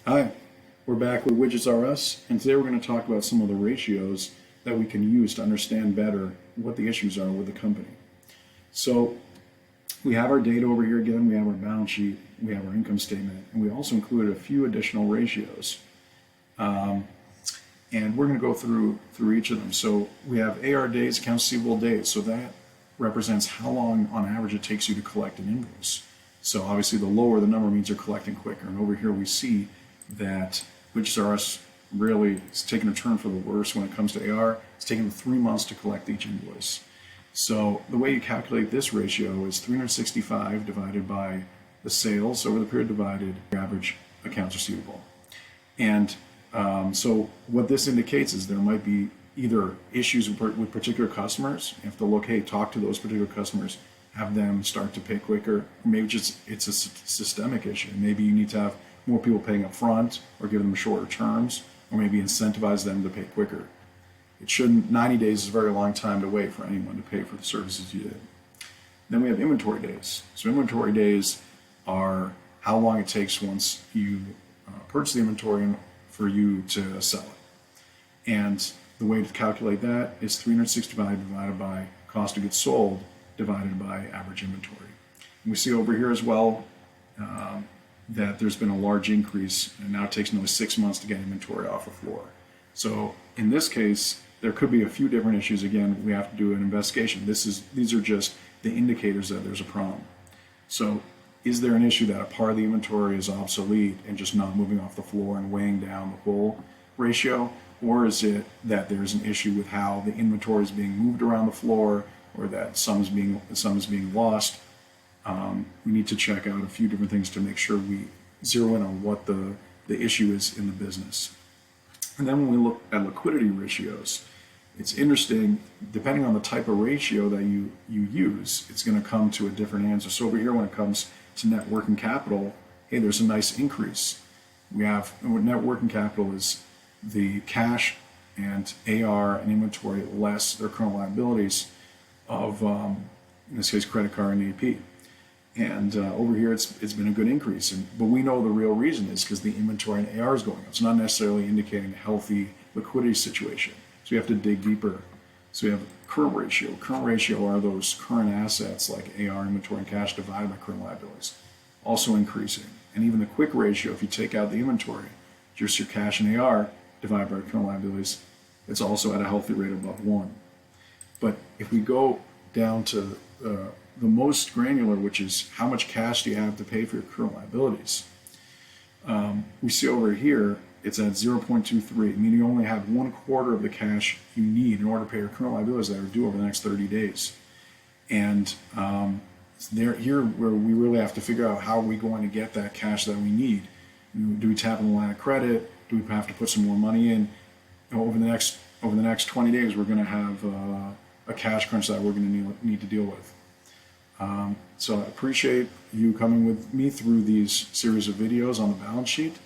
Hi, we're back with Widgets RS, and today we're going to talk about some of the ratios that we can use to understand better what the issues are with the company. So we have our data over here again, we have our balance sheet, we have our income statement, and we also included a few additional ratios. And we're going to go through each of them. So we have AR days, accounts receivable days, so that represents how long on average it takes you to collect an invoice. So obviously the lower the number means you're collecting quicker, and over here we see that Widgets RS really is taking a turn for the worse when it comes to AR. It's taking them 3 months to collect each invoice. So the way you calculate this ratio is 365 divided by the sales over the period divided the average accounts receivable. And so what this indicates is there might be either issues with particular customers. You have to look, hey, talk to those particular customers, have them start to pay quicker. Or maybe just it's a systemic issue. Maybe you need to have more people paying up front, or give them shorter terms, or maybe incentivize them to pay quicker. It shouldn't, 90 days is a very long time to wait for anyone to pay for the services you did. Then we have inventory days. So inventory days are how long it takes once you purchase the inventory for you to sell it. And the way to calculate that is 365 divided by cost of goods sold divided by average inventory. And we see over here as well that there's been a large increase, and now it takes another 6 months to get inventory off the floor. So in this case, there could be a few different issues. Again, we have to do an investigation. These are just the indicators that there's a problem. So is there an issue that a part of the inventory is obsolete and just not moving off the floor and weighing down the whole ratio? Or is it that there's an issue with how the inventory is being moved around the floor, or that some is being lost? We need to check out a few different things to make sure we zero in on what the issue is in the business. And then when we look at liquidity ratios, it's interesting, depending on the type of ratio that you use, it's going to come to a different answer. So over here, when it comes to net working capital, hey, there's a nice increase. We have net working capital is the cash and AR and inventory less their current liabilities of, in this case, credit card and AP. And over here, it's been a good increase. But we know the real reason is because the inventory and AR is going up. It's not necessarily indicating a healthy liquidity situation. So we have to dig deeper. So we have current ratio. Current ratio are those current assets like AR, inventory, and cash divided by current liabilities, also increasing. And even the quick ratio, if you take out the inventory, just your cash and AR divided by current liabilities, it's also at a healthy rate above 1. But if we go down to the most granular, which is how much cash do you have to pay for your current liabilities, we see over here it's at 0.23, meaning you only have 1/4 of the cash you need in order to pay your current liabilities that are due over the next 30 days. And here where we really have to figure out how are we going to get that cash that we need. Do we tap in the line of credit? Do we have to put some more money in? Over the next 20 days, we're going to have a cash crunch that we're going to need to deal with. So I appreciate you coming with me through these series of videos on the balance sheet.